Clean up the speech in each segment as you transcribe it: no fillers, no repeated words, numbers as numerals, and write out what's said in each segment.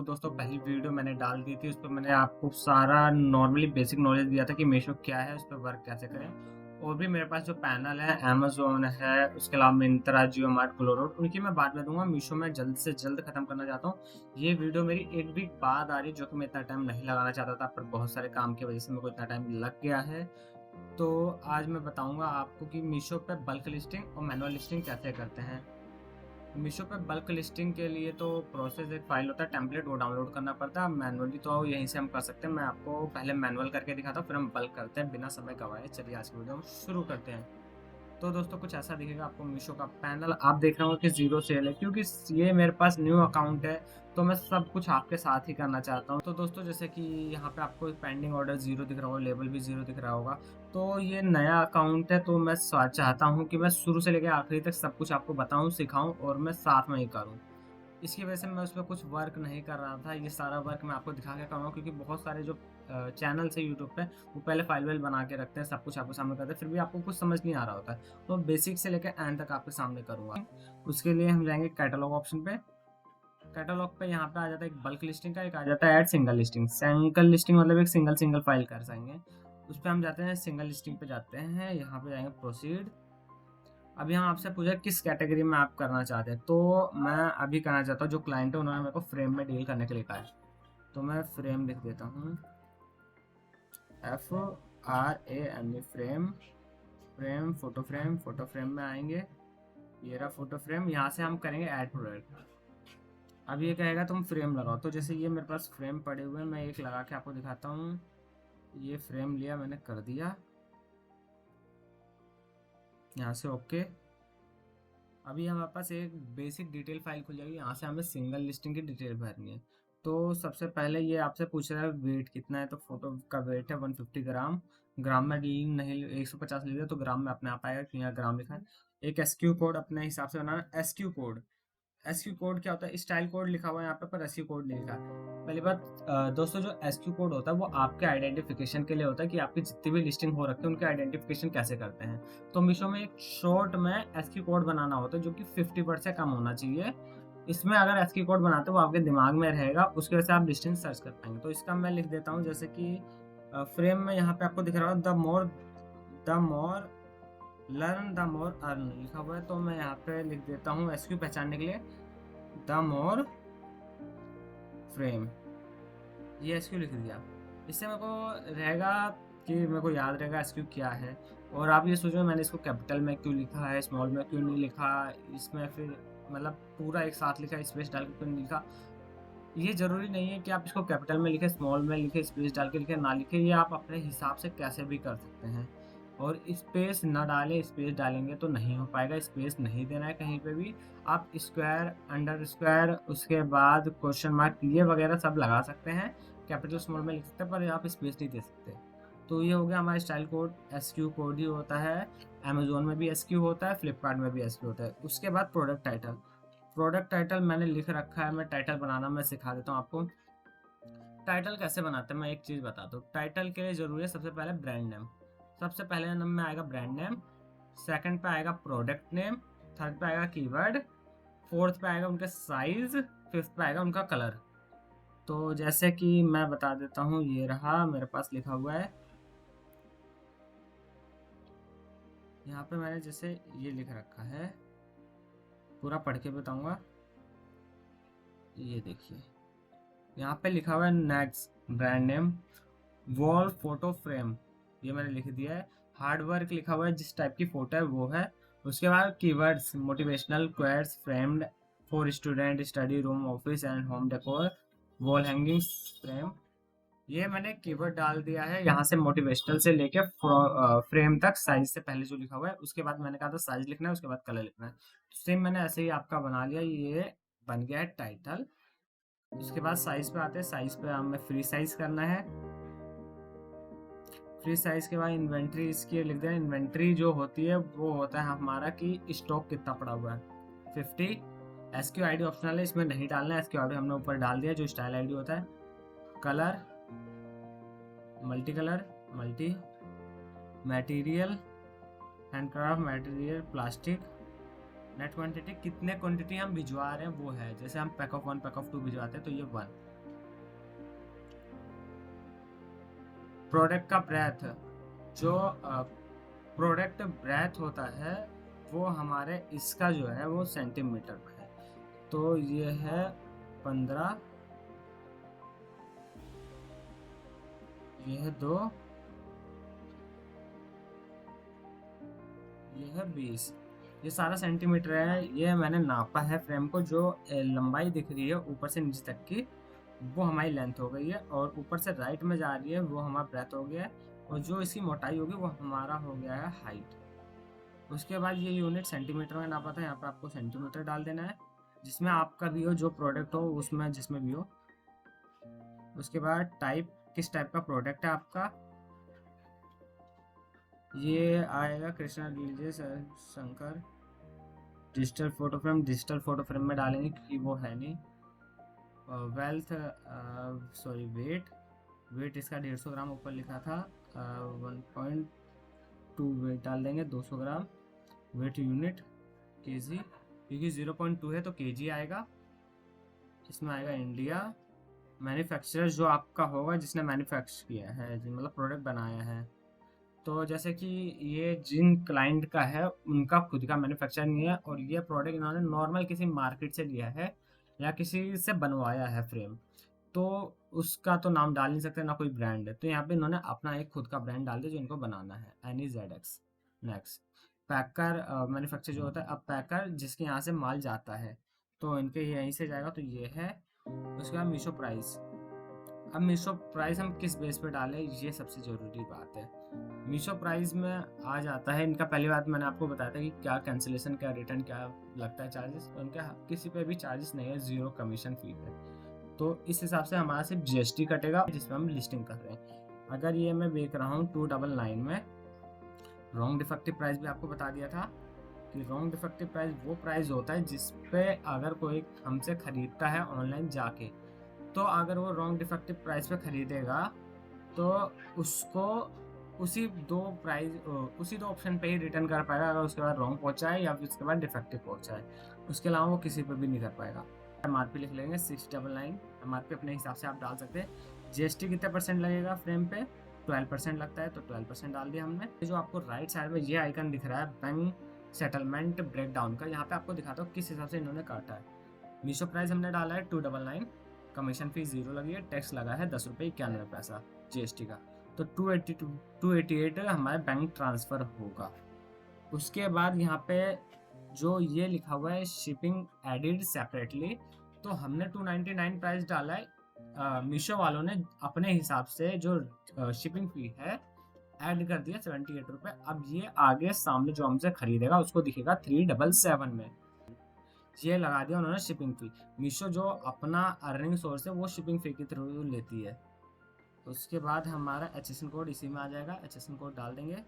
दोस्तों पहली वीडियो मैंने डाल दी थी, उस पे मैंने आपको सारा नॉर्मली बेसिक नॉलेज दिया था कि मीशो क्या है, उस पे वर्क कैसे करें। और भी मेरे पास जो पैनल है, अमेज़न है, उसके अलावा मिंत्रा, जियो मार्ट, क्लोरोड, उनकी मैं बाद में दूँगा। मीशो में जल्द से जल्द खत्म करना चाहता हूँ। ये वीडियो मेरी 1 वीक बाद आ रही है, जो कि मैं इतना टाइम नहीं लगाना चाहता था, पर बहुत सारे काम की वजह से मेरे को इतना टाइम लग गया है। तो आज मैं बताऊँगा आपको कि मीशो पे बल्क लिस्टिंग और मैनुअल लिस्टिंग कैसे करते हैं। मीशो पे बल्क लिस्टिंग के लिए तो प्रोसेस एक फ़ाइल होता है टेम्पलेट, वो डाउनलोड करना पड़ता है। मैनुअली तो यहीं से हम कर सकते हैं। मैं आपको पहले मैनुअल करके दिखाता हूँ, फिर हम बल्क करते हैं बिना समय गँवाए। चलिए आज की वीडियो हम शुरू करते हैं। तो दोस्तों कुछ ऐसा दिखेगा आपको मीशो का पैनल। आप देख रहे होंगे कि ज़ीरो सेल है, क्योंकि ये मेरे पास न्यू अकाउंट है, तो मैं सब कुछ आपके साथ ही करना चाहता हूँ। तो दोस्तों जैसे कि यहाँ पे आपको पेंडिंग ऑर्डर ज़ीरो दिख रहा होगा, लेबल भी ज़ीरो दिख रहा होगा। तो ये नया अकाउंट है, तो मैं चाहता हूँ कि मैं शुरू से लेकर आखिरी तक सब कुछ आपको बताऊँ, सिखाऊँ और मैं साथ में ही करूँ। इसकी वजह से मैं उसपे कुछ वर्क नहीं कर रहा था। ये सारा वर्क मैं आपको दिखा के करूँगा, क्योंकि बहुत सारे जो चैनल्स है यूट्यूब पे, वो पहले फ़ाइल-वाइल बना के रखते हैं, सब कुछ आपके सामने करते हैं, फिर भी आपको कुछ समझ नहीं आ रहा होता है। तो बेसिक से लेके एंड तक आपके सामने करूँगा। उसके लिए हम जाएँगे कैटलॉग ऑप्शन पे। कैटलॉग पे यहाँ पे आ जाता है एक बल्क लिस्टिंग का, एक आ जाता है add single listing. Single listing मतलब एक सिंगल फ़ाइल कर सकेंगे। उस पे हम जाते हैं, सिंगल लिस्टिंग पे जाते हैं, यहाँ पे जाएँगे प्रोसीड। अभी हम आपसे पूछा किस कैटेगरी में आप करना चाहते हैं, तो मैं अभी कहना चाहता हूँ जो क्लाइंट है उन्होंने मेरे को फ्रेम में डील करने के लिए कहा है, तो मैं फ्रेम लिख देता हूँ, FRAME frame. Frame photo frame में आएंगे, ये रहा फोटो फ्रेम। यहाँ से हम करेंगे ऐड प्रोडक्ट। अब ये कहेगा तुम फ्रेम लगाओ, तो जैसे ये मेरे पास फ्रेम पड़े हुए हैं, मैं एक लगा के आपको दिखाता हूँ। ये फ्रेम लिया मैंने, कर दिया यहाँ से ओके। अभी हमारे पास एक बेसिक डिटेल फाइल खुल जाएगी, यहाँ से हमें सिंगल लिस्टिंग की डिटेल भरनी है। तो सबसे पहले ये आपसे पूछ रहा है वेट कितना है, तो फोटो का वेट है 150 ग्राम। ग्राम में डील नहीं, 150 लीटर, तो ग्राम में अपने आप आएगा कि यहाँ ग्राम लिखा है। एक एसक्यू कोड अपने हिसाब से बनाना। एसक्यू कोड, एसक्यू कोड क्या होता है? स्टाइल कोड लिखा हुआ है यहाँ पे, पर एसक्यू कोड नहीं लिखा है। पहली बात दोस्तों, जो एसक्यू कोड होता है वो आपके आइडेंटिफिकेशन के लिए होता है, कि आपकी जितनी भी लिस्टिंग हो रखी है उनके आइडेंटिफिकेशन कैसे करते हैं। तो मीशो में एक शॉर्ट में एसक्यू कोड बनाना होता है, जो कि 50 वर्ड से कम होना चाहिए। इसमें अगर एसक्यू कोड बनाते हो वो आपके दिमाग में रहेगा, उसकी वजह से आप लिस्टिंग सर्च कर पाएंगे। तो इसका मैं लिख देता हूँ, जैसे कि फ्रेम में यहाँ पे आपको दिख रहा है the more learn the more earn लिखा हुआ है, तो मैं यहाँ पे लिख देता हूँ एसक्यू पहचानने के लिए द मोर फ्रेम। ये एसक्यू लिख दिया। इससे मेरे को रहेगा कि मेरे को याद रहेगा एसक्यू क्या है। और आप ये सोचो मैंने इसको कैपिटल में क्यों लिखा है, स्मॉल में क्यों नहीं लिखा, इसमें फिर मतलब पूरा एक साथ लिखा, स्पेस डाल के क्यों नहीं लिखा। ये ज़रूरी नहीं है कि आप इसको कैपिटल में लिखें, स्मॉल में लिखें, स्पेस डाल के लिखें, ना लिखें। ये आप अपने हिसाब से कैसे भी कर सकते हैं। और स्पेस ना डालें, स्पेस डालेंगे तो नहीं हो पाएगा। स्पेस नहीं देना है कहीं पे भी। आप स्क्वायर, अंडर स्क्वायर, उसके बाद क्वेश्चन मार्क, ये वगैरह सब लगा सकते हैं। कैपिटल स्मॉल में लिख सकते हैं, पर आप स्पेस नहीं दे सकते। तो ये हो गया हमारा स्टाइल कोड। एसक्यू कोड ही होता है। अमेज़न में भी एसक्यू होता है, फ्लिपकार्ट में भी एसक्यू होता है। उसके बाद प्रोडक्ट टाइटल। प्रोडक्ट टाइटल मैंने लिख रखा है, मैं टाइटल बनाना मैं सिखा देता हूँ आपको। टाइटल कैसे बनाते हैं मैं एक चीज़ बताता हूँ। टाइटल के लिए ज़रूरी है सबसे पहले ब्रांड नेम। सबसे पहले नंबर में आएगा ब्रांड नेम, सेकंड पे आएगा प्रोडक्ट नेम, थर्ड पे आएगा कीवर्ड, फोर्थ पे आएगा उनका साइज, फिफ्थ पे आएगा उनका कलर। तो जैसे कि मैं बता देता हूँ, ये रहा मेरे पास लिखा हुआ है। यहाँ पे मैंने जैसे ये लिख रखा है, पूरा पढ़ के बताऊंगा। ये देखिए यहाँ पे लिखा हुआ है next brand name wall photo frame, ये मैंने लिख दिया है। हार्ड वर्क लिखा हुआ है, जिस टाइप की फोटो है वो है। उसके बाद keywords motivational quotes framed for student study room office and home decor wall hanging frame. ये मैंने कीवर्ड डाल दिया है। यहाँ से मोटिवेशनल से लेके फ्रेम तक साइज से पहले जो लिखा हुआ है, उसके बाद मैंने कहा था साइज लिखना है, उसके बाद कलर लिखना है। सेम मैंने ऐसे ही आपका बना लिया। ये बन गया है टाइटल। उसके बाद साइज पे आते हैं। साइज पे हमें फ्री साइज करना है। फ्री साइज के बाद इन्वेंट्री इसकी लिख देना। इन्वेंट्री जो होती है वो होता है हमारा कि स्टॉक कितना पड़ा हुआ है, 50। एसक्यू आईडी ऑप्शनल है, इसमें नहीं डालना है। एसक्यू आईडी हमने ऊपर डाल दिया, जो स्टाइल आईडी होता है। Colour multi colour, multi material handcraft material plastic. Net quantity, कितने क्वांटिटी हम भिजवा रहे हैं वो है। जैसे हम पैक ऑफ 1 पैक ऑफ 2 भिजवाते हैं तो ये 1। प्रोडक्ट का ब्रेथ, जो प्रोडक्ट ब्रेथ होता है वो हमारे इसका जो है वो सेंटीमीटर में है। तो ये है 15, ये है 2, ये है 20। ये सारा सेंटीमीटर है। ये मैंने नापा है फ्रेम को। जो लंबाई दिख रही है ऊपर से नीचे तक की, वो हमारी लेंथ हो गई है, और ऊपर से राइट में जा रही है वो हमारा ब्रेथ हो गया है, और जो इसकी मोटाई होगी वो हमारा हो गया है हाइट। उसके बाद ये यूनिट सेंटीमीटर में नापा था, यहाँ पे आपको सेंटीमीटर डाल देना है, जिसमें आपका भी हो, जो प्रोडक्ट हो उसमें जिसमें भी हो। उसके बाद टाइप, किस टाइप का प्रोडक्ट है आपका। ये आएगा Krishna religious Shankar digital photo frame. Digital photo frame में डालेंगे क्योंकि वो है नहीं। वेल्थ, सॉरी वेट, वेट इसका 150 ग्राम ऊपर लिखा था। 1.2 वेट डाल देंगे, 200 ग्राम। वेट यूनिट केजी, क्योंकि 0.2 है तो केजी आएगा। इसमें आएगा इंडिया। मैन्युफैक्चरर जो आपका होगा जिसने मैन्युफैक्चर किया है, मतलब प्रोडक्ट बनाया है। तो जैसे कि ये जिन क्लाइंट का है उनका खुद का मैन्युफैक्चर नहीं है, और ये प्रोडक्ट इन्होंने नॉर्मल किसी मार्केट से लिया है या किसी से बनवाया है फ्रेम, तो उसका तो नाम डाल नहीं सकते, ना कोई ब्रांड है। तो यहाँ पे इन्होंने अपना एक खुद का ब्रांड डाल दिया जो इनको बनाना है, NEZX। नेक्स्ट, पैकर मैन्युफैक्चर जो होता है, अब पैकर जिसके यहाँ से माल जाता है तो इनके यहीं से जाएगा, तो ये है। उसके बाद मीशो प्राइस। अब मीशो प्राइस हम किस बेस पे डालें, ये सबसे ज़रूरी बात है। मीशो प्राइस में आ जाता है इनका, पहली बात मैंने आपको बताया था कि क्या कैंसिलेशन, क्या रिटर्न, क्या लगता है चार्जेस। तो उनका किसी पे भी चार्जेस नहीं है, 0 कमीशन फी है। तो इस हिसाब से हमारा सिर्फ GST कटेगा जिसमें हम लिस्टिंग कर रहे हैं। अगर ये मैं बेच रहा हूँ 299 में, रॉन्ग डिफेक्टिव प्राइस भी आपको बता दिया था कि रॉन्ग डिफेक्टिव प्राइस वो प्राइस होता है जिस पे अगर कोई हमसे खरीदता है ऑनलाइन जाके, तो अगर वो रॉन्ग डिफेक्टिव प्राइस पे खरीदेगा तो उसको उसी दो ऑप्शन पे ही रिटर्न कर पाएगा, अगर उसके बाद रॉन्ग पहुंचा है या फिर उसके बाद डिफेक्टिव पहुंचा है। उसके अलावा वो किसी पे भी नहीं कर पाएगा। MRP लिख लेंगे 699। MRP अपने हिसाब से आप डाल सकते हैं। GST कितने परसेंट लगेगा फ्रेम पे, 12% लगता है, तो 12% डाल दिया हमने। जो आपको राइट साइड में ये आइकन दिख रहा है बैंक सेटलमेंट ब्रेकडाउन का, यहाँ पे आपको दिखाता हूँ किस हिसाब से इन्होंने काटा है। मीशो प्राइस हमने डाला है 299, कमीशन फीस 0 लगी है, टैक्स लगा है 10 रुपये 91 पैसा GST का, तो 288 हमारे बैंक ट्रांसफ़र होगा। उसके बाद यहाँ पे जो ये लिखा हुआ है शिपिंग एडिड सेपरेटली, तो हमने 299 प्राइस डाला है, मीशो वालों ने अपने हिसाब से जो शिपिंग फी है ऐड कर दिया 78 रुपये। अब ये आगे सामने जो हमसे खरीदेगा उसको दिखेगा 377 में, ये लगा दिया उन्होंने शिपिंग फी। मीशो जो अपना अर्निंग सोर्स है वो शिपिंग फी के थ्रू लेती है। उसके बाद हमारा HSN कोड इसी में आ जाएगा, HSN कोड डाल देंगे।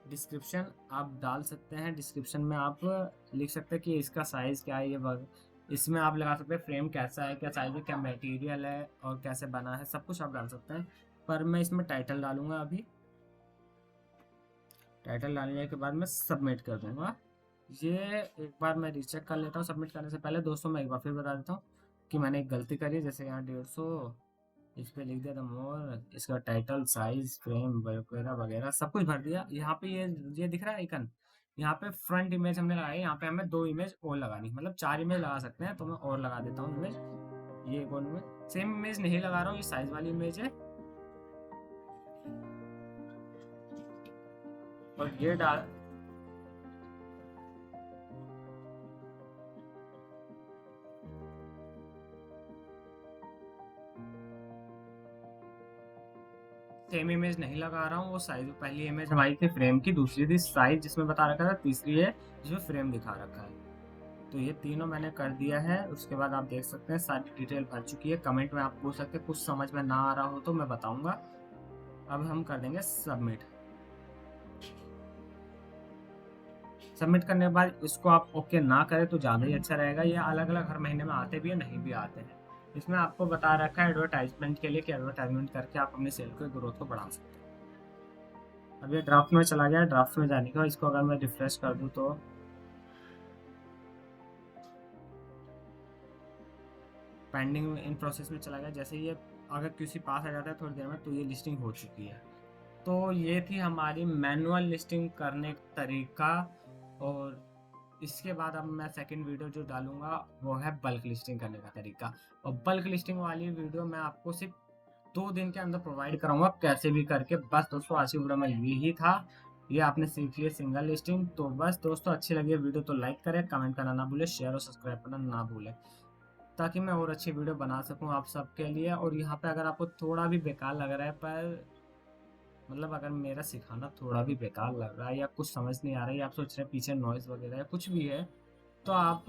डिस्क्रिप्शन आप डाल सकते हैं, डिस्क्रिप्शन में आप लिख सकते हैं कि इसका साइज़ क्या है, ये इसमें आप लगा सकते हैं फ्रेम कैसा है, क्या साइज़ है, क्या मटेरियल है और कैसे बना है, सब कुछ आप डाल सकते हैं। पर मैं इसमें टाइटल डालूंगा अभी। टाइटल डालने के बाद मैं सबमिट कर दूंगा। ये एक बार मैं रीचेक कर लेता हूँ सबमिट करने से पहले। दोस्तों मैं एक बार फिर बता देता हूँ कि मैंने एक गलती करी, जैसे यहाँ 150 इस पर लिख दिया था मोर, इसका टाइटल, साइज, फ्रेम वगैरह वगैरह सब कुछ भर दिया। यहाँ पे ये दिख रहा है आइकन, यहाँ पे फ्रंट इमेज हमने लगाई, यहाँ पे हमें 2 इमेज और लगानी, मतलब 4 इमेज लगा सकते हैं, तो मैं और लगा देता हूँ इमेज। ये कौन इमेज, सेम इमेज नहीं लगा रहा हूँ, ये साइज वाली इमेज है। और ये डाल सेम इमेज नहीं लगा रहा हूँ, वो साइज, पहली इमेज हमारी थी फ्रेम की, दूसरी थी साइज जिसमें बता रखा था, तीसरी है जिसमें फ्रेम दिखा रखा है। तो ये तीनों मैंने कर दिया है। उसके बाद आप देख सकते हैं सारी डिटेल भर चुकी है। कमेंट में आप पूछ सकते हैं, कुछ समझ में ना आ रहा हो तो मैं बताऊंगा। अब हम कर देंगे सबमिट। सबमिट करने के बाद इसको आप ओके ना करें तो ज़्यादा ही अच्छा रहेगा। ये अलग अलग हर महीने में आते भी है, नहीं भी आते हैं। इसमें आपको बता रखा है एडवर्टाइजमेंट के लिए कि एडवर्टाइजमेंट करके आप अपनी सेल को ग्रोथ को बढ़ा सकते हैं। अब ये ड्राफ्ट में चला गया। ड्राफ्ट में जाने के बाद इसको अगर मैं रिफ्रेश कर दूँ तो पेंडिंग इन प्रोसेस में चला गया। जैसे ये अगर किसी पास आ जाता है थोड़ी देर में तो ये लिस्टिंग हो चुकी है। तो ये थी हमारी मैनुअल लिस्टिंग करने का तरीका। और इसके बाद अब मैं सेकंड वीडियो जो डालूंगा वो है बल्क लिस्टिंग करने का तरीका। और बल्क लिस्टिंग वाली वीडियो मैं आपको सिर्फ 2 दिन के अंदर प्रोवाइड कराऊंगा कैसे भी करके। बस दोस्तों आज की वीडियो में यही था, ये आपने सीख लिया सिंगल लिस्टिंग। तो बस दोस्तों अच्छी लगी है वीडियो तो लाइक करें, कमेंट करना ना भूले, शेयर और सब्सक्राइब करना ना भूले, ताकि मैं और अच्छी वीडियो बना सकूं आप सबके लिए। और यहाँ पे अगर आपको थोड़ा भी बेकार लग रहा है, पर मतलब अगर मेरा सिखाना थोड़ा भी बेकार लग रहा है या कुछ समझ नहीं आ रहा है या आप सोच रहे हैं पीछे नॉइज़ वगैरह या कुछ भी है, तो आप,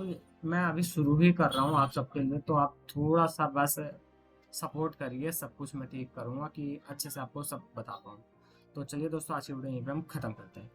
मैं अभी शुरू ही कर रहा हूँ आप सबके लिए, तो आप थोड़ा-सा बस सपोर्ट करिए, सब कुछ मैं ठीक करूँगा कि अच्छे से आपको सब बता पाऊँ। तो चलिए दोस्तों आज की वीडियो यहीं पे हम ख़त्म करते हैं।